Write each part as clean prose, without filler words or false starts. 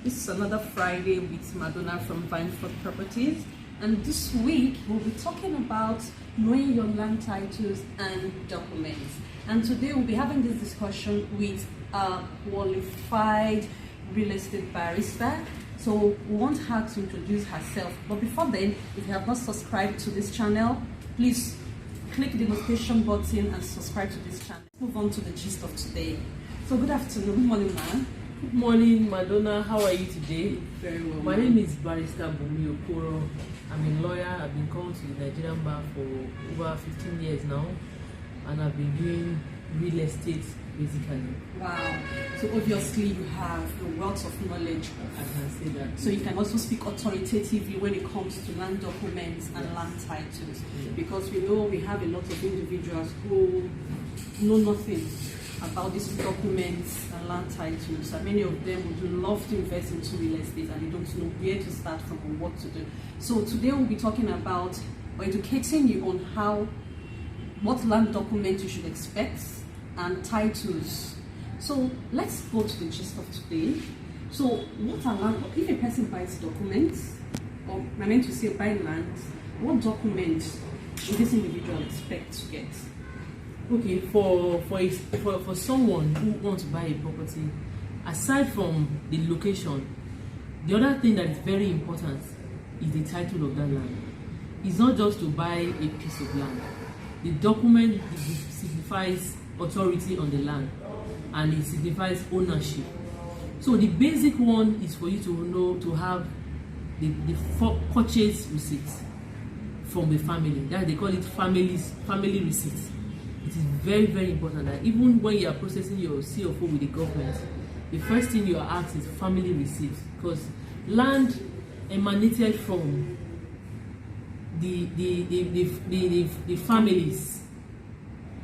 It's another Friday with Madonna from Vineford Properties, and this week we'll be talking about knowing your land titles and documents. And today we'll be having this discussion with a qualified real estate barrister. So we want her to introduce herself, but before then, if you have not subscribed to this channel, please click the notification button and subscribe to this channel. Let's move on to the gist of today. So good afternoon, good morning, ma'am. Good morning, Madonna. How are you today? Very well. My name is Barrister Bumi Okoro. I'm a lawyer. I've been called to the Nigerian bar for over 15 years now, and I've been doing real estate basically. Wow. So obviously you have a wealth of knowledge. I can say that. So you can also speak authoritatively when it comes to land documents and land titles. Yeah. Because we know we have a lot of individuals who know nothing about these documents and land titles, and many of them would love to invest into real estate and they don't know where to start from or what to do. So today we'll be talking about or educating you on what land documents you should expect and titles. So let's go to the gist of today. So what are land? If a person buys documents, or I meant to say buy land, what documents should this individual expect to get? Okay, for someone who wants to buy a property, aside from the location, the other thing that is very important is the title of that land. It's not just to buy a piece of land. The document signifies authority on the land, and it signifies ownership. So the basic one is for you to know to have the purchase receipt from the family. That they call it family receipt. It is very, very important that even when you are processing your CFO with the government, the first thing you are asked is family receipt, because land emanated from the families.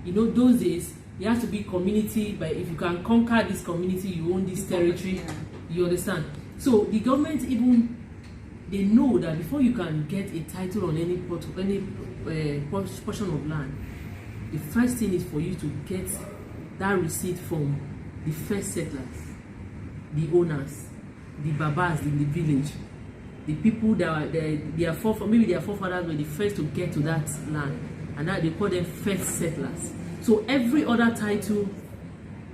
You know, those days there has to be community. But if you can conquer this community, you own this territory. You understand? So the government they know that before you can get a title on any portion of land, the first thing is for you to get that receipt from the first settlers, the owners, the babas in the village, the people that their forefathers were the first to get to that land, and that they call them first settlers. So every other title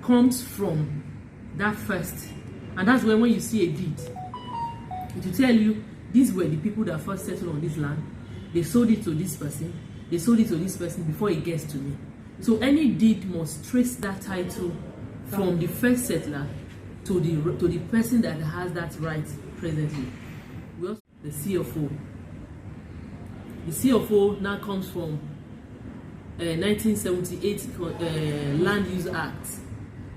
comes from that first, and that's when you see a deed, it will tell you these were the people that first settled on this land. They sold it to this person. They sold it to this person before it gets to me. So any deed must trace that title from the first settler to the person that has that right presently. We also the CFO. The CFO now comes from 1978 Land Use Act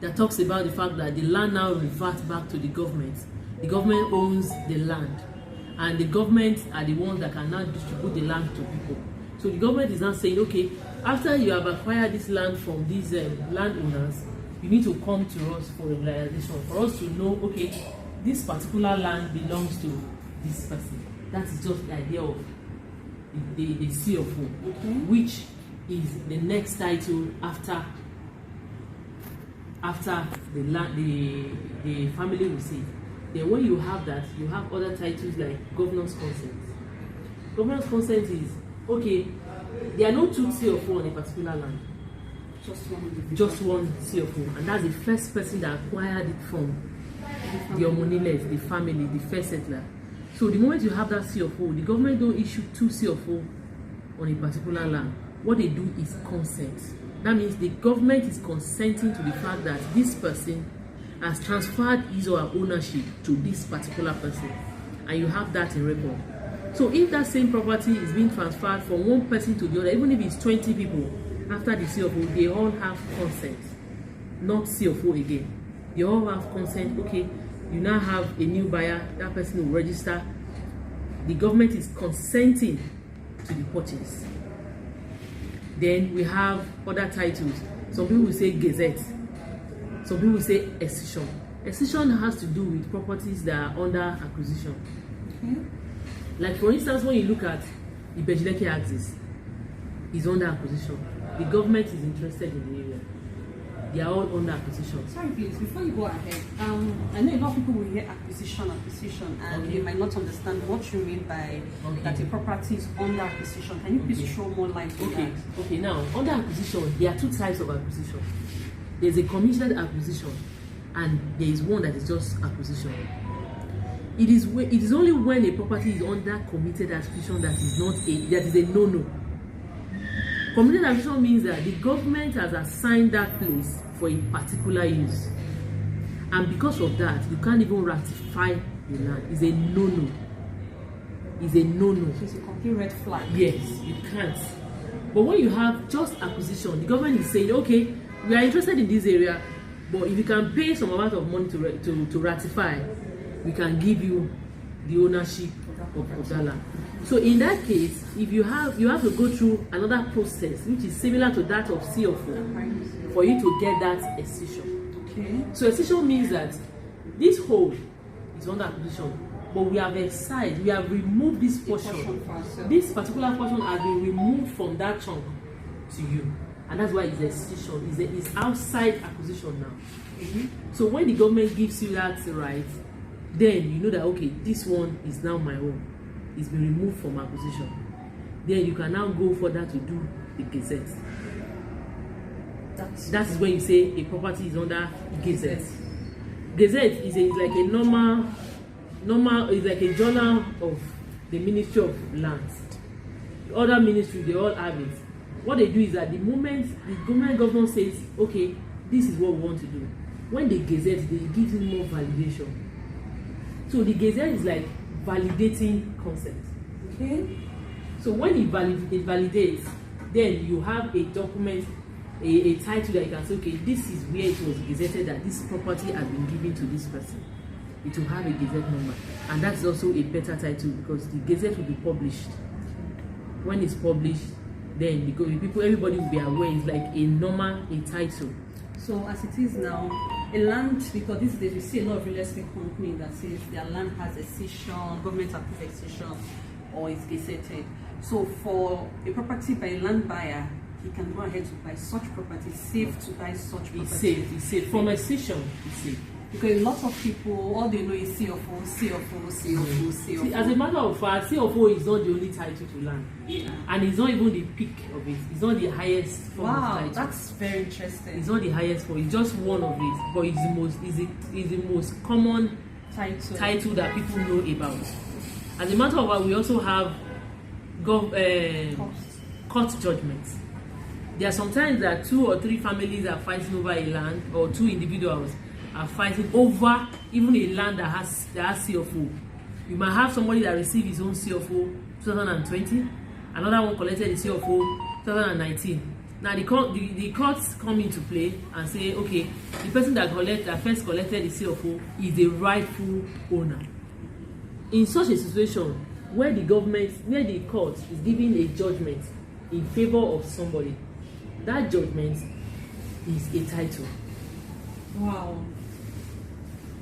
that talks about the fact that the land now reverts back to the government. The government owns the land, and the government are the ones that can now distribute the land to people. So the government is now saying, okay, after you have acquired this land from these landowners, you need to come to us for regularization, for us to know, okay, this particular land belongs to this person. That is just the idea of the CFO, okay, which is the next title after the family receipt. Then when you have that, you have other titles like governor's consent. Governor's consent is, okay, there are no two CFO on a particular land. Just one CFO, and that's the first person that acquired it from the Omoniles, the family, the first settler. So the moment you have that CFO, the government don't issue two CFO on a particular land. What they do is consent. That means the government is consenting to the fact that this person has transferred his or her ownership to this particular person, and you have that in record. So if that same property is being transferred from one person to the other, even if it's 20 people, after the CFO, they all have consent, not CFO again. They all have consent. Okay, you now have a new buyer, that person will register. The government is consenting to the purchase. Then we have other titles. Some people will say gazette. Some people will say accession. Accession has to do with properties that are under acquisition. Okay. Like for instance, when you look at the Bejileke axis, is under acquisition. The government is interested in the area. they are all under acquisition. Sorry, please, before you go ahead, I know a lot of people will hear acquisition, and Okay. they might not understand what you mean by Okay. that a property is under acquisition. Can you please Okay. throw more light on Okay, that? okay. Now, under acquisition, there are two types of acquisition. There's a committed acquisition, and there is one that is just acquisition. It is only when a property is under committed acquisition that is a no-no. Committed acquisition means that the government has assigned that place for a particular use, and because of that, you can't even ratify the land. It's a no-no. It's a no-no. So it's a complete red flag. Yes, you can't. But when you have just acquisition, the government is saying, okay, we are interested in this area, but if you can pay some amount of money to ratify, we can give you the ownership of that land. So in that case, if you have to go through another process which is similar to that of CFO for you to get that excision. Okay. So excision means that this whole is under acquisition, but we have excised, we have removed this portion. This particular portion has been removed from that chunk to you, and that's why it's excision. It's outside acquisition now. So when the government gives you that right, then you know that okay, this one is now my own. It's been removed from acquisition. Then you can now go further to do the gazette. That is when you say a property is under gazette. Gazette is like a normal is like a journal of the Ministry of Lands. Other ministries, they all have it. What they do is that the moment the government says, okay, this is what we want to do, when they gazette, they give you more validation. So the gazette is like validating concept. Okay. So when it validates, then you have a document, a title that you can say, okay, this is where it was gazetted that this property has been given to this person. It will have a gazette number, and that's also a better title because the gazette will be published. When it's published, then everybody will be aware. It's like a title. So as it is now, a land, because these days we see a lot of real estate companies that says their land has a cession, government approved excision, or it's gazetted. So for a property by a land buyer, he can go ahead to buy such property. It's safe to buy such property. It's safe. From excision, it's safe. Because a lot of people, all they know is CFO. See, as a matter of fact, CFO is not the only title to land. Yeah. And it's not even the peak of it. It's not the highest form of title. Wow, that's very interesting. It's not the highest form. It's just one of it. But it's the most common title that people know about. As a matter of fact, we also have court judgments. There are sometimes that 2 or 3 families are fighting over a land, or 2 individuals are fighting over even a land that has CFO. You might have somebody that received his own CFO 2020, another one collected the CFO 2019. Now the courts come into play and say, okay, the person that first collected the CFO is the rightful owner. In such a situation where the court is giving a judgment in favor of somebody, that judgment is a title. Wow.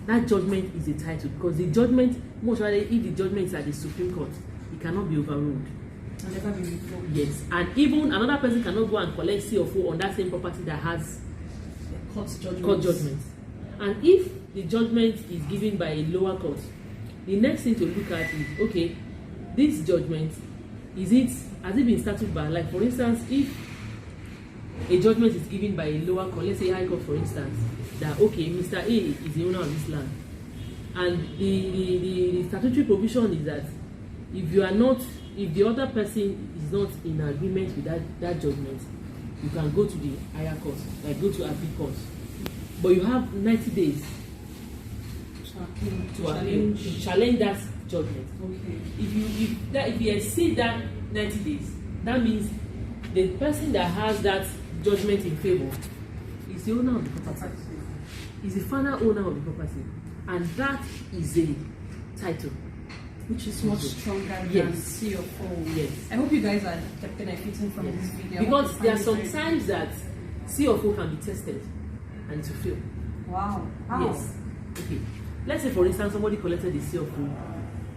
That judgment is a title because the judgment, most likely, if the judgment is at the Supreme Court, it cannot be overruled. And never be revoked. Yes, and even another person cannot go and collect CFO on that same property that has court judgment. And if the judgment is given by a lower court, the next thing to look at is, okay, this judgment, has it been started by, like for instance, if a judgment is given by a lower court, let's say High Court for instance, that okay, Mr. A is the owner of this land, and the statutory provision is that if the other person is not in agreement with that judgment, you can go to the higher court, like go to appeal court, but you have 90 days to challenge that judgment. Okay. If you exceed that 90 days, that means the person that has that judgment in favor is the owner of the property. Is the final owner of the property, and that is a title, which is much stronger than CFO. Yes. I hope you guys are benefiting from this video. Because there are some times that CFO can be tested and to fail. Wow. Yes. Okay. Let's say, for instance, somebody collected the CFO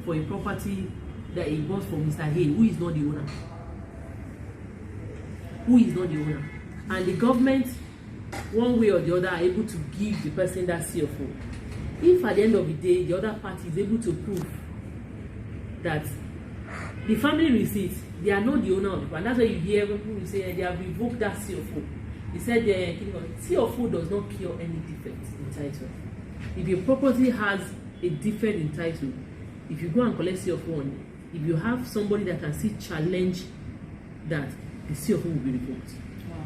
for a property that he bought from Mr. Hay, who is not the owner. And the government one way or the other, are able to give the person that CFO. If at the end of the day, the other party is able to prove that the family receipts, they are not the owner of it, and that's why you hear people say they have revoked that CFO. They said CFO does not cure any defect in title. If your property has a defect in title, if you go and collect CFO on it, if you have somebody that can still challenge that, the CFO will be revoked. Wow,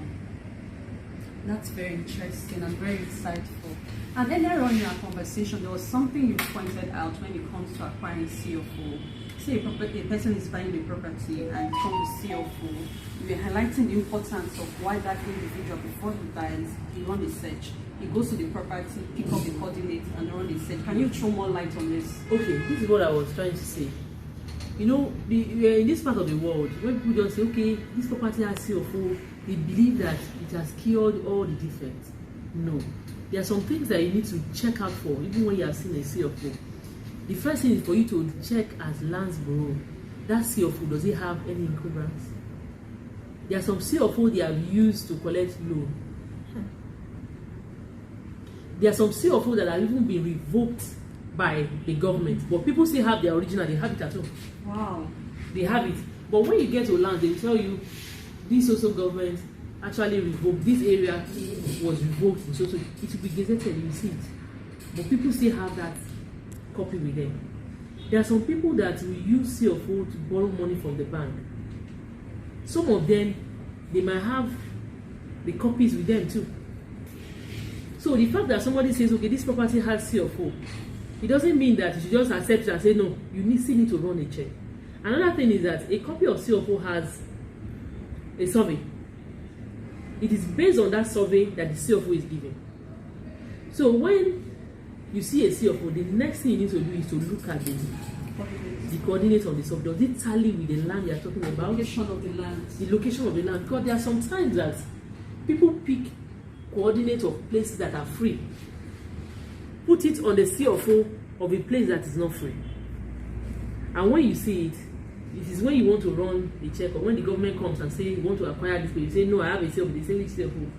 that's very interesting and very insightful. And earlier on in our conversation, there was something you pointed out when it comes to acquiring CFO. Say a person is buying the property and comes with CFO, you are highlighting the importance of why that individual, before he buys, he runs a search. He goes to the property, pick up the coordinates, and run a search. Can you throw more light on this? Okay, this is what I was trying to say. You know, we are in this part of the world, when people just say, okay, this property has CFO, they believe that it has cured all the defects. No. There are some things that you need to check out for, even when you have seen a CFO. The first thing is for you to check as lands bureau, that CFO, does it have any encumbrance? There are some CFO they have used to collect loan. There are some CFO that have even been revoked by the government, but people still have their original, they have it at home. Wow. They have it. But when you get to land, they will tell you this social government actually revoked, this area was revoked, so it will be gazetted, you will see it. But people still have that copy with them. There are some people that will use CFO to borrow money from the bank. Some of them, they might have the copies with them too. So the fact that somebody says, okay, this property has CFO, it doesn't mean that you should just accept it and say, no, you still need to run a check. Another thing is that a copy of CFO has a survey. It is based on that survey that the CFO is given. So when you see a CFO, the next thing you need to do is to look at the coordinates of the survey. Does it tally with the land you are talking about? The location of the land. The location of the land. Because there are some times that people pick coordinates of places that are free, put it on the CFO of a place that is not free. And when you see it, it is when you want to run a check, or when the government comes and say you want to acquire this place, you say, no, I have a CFO, they say which CFO,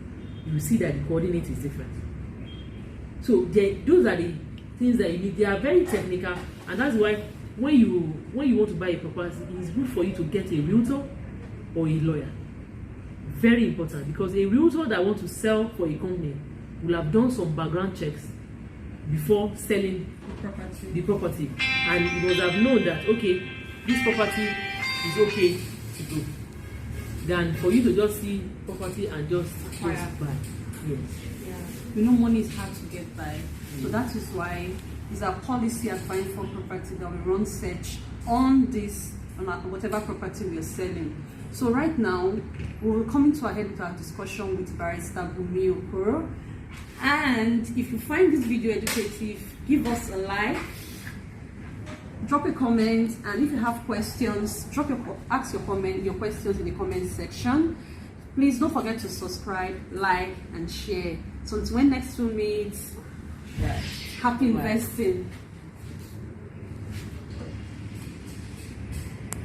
you will see that the coordinate is different. So those are the things that you need. They are very technical, and that's why when you want to buy a property, it is good for you to get a realtor or a lawyer. Very important, because a realtor that wants to sell for a company will have done some background checks before selling the property, and he must have known that, okay, this property is okay to go, than for you to just see property and just buy. Yes. Yeah. You know, money is hard to get by. So that is why it's our policy at buying for property that we run search on this, on whatever property we are selling. So right now, we're coming to a head with our discussion with Barrister Bumi Okoro. And if you find this video educative, give us a like, drop a comment, and if you have questions, ask your questions in the comment section. Please don't forget to subscribe, like, and share. So until when next we meet, happy investing.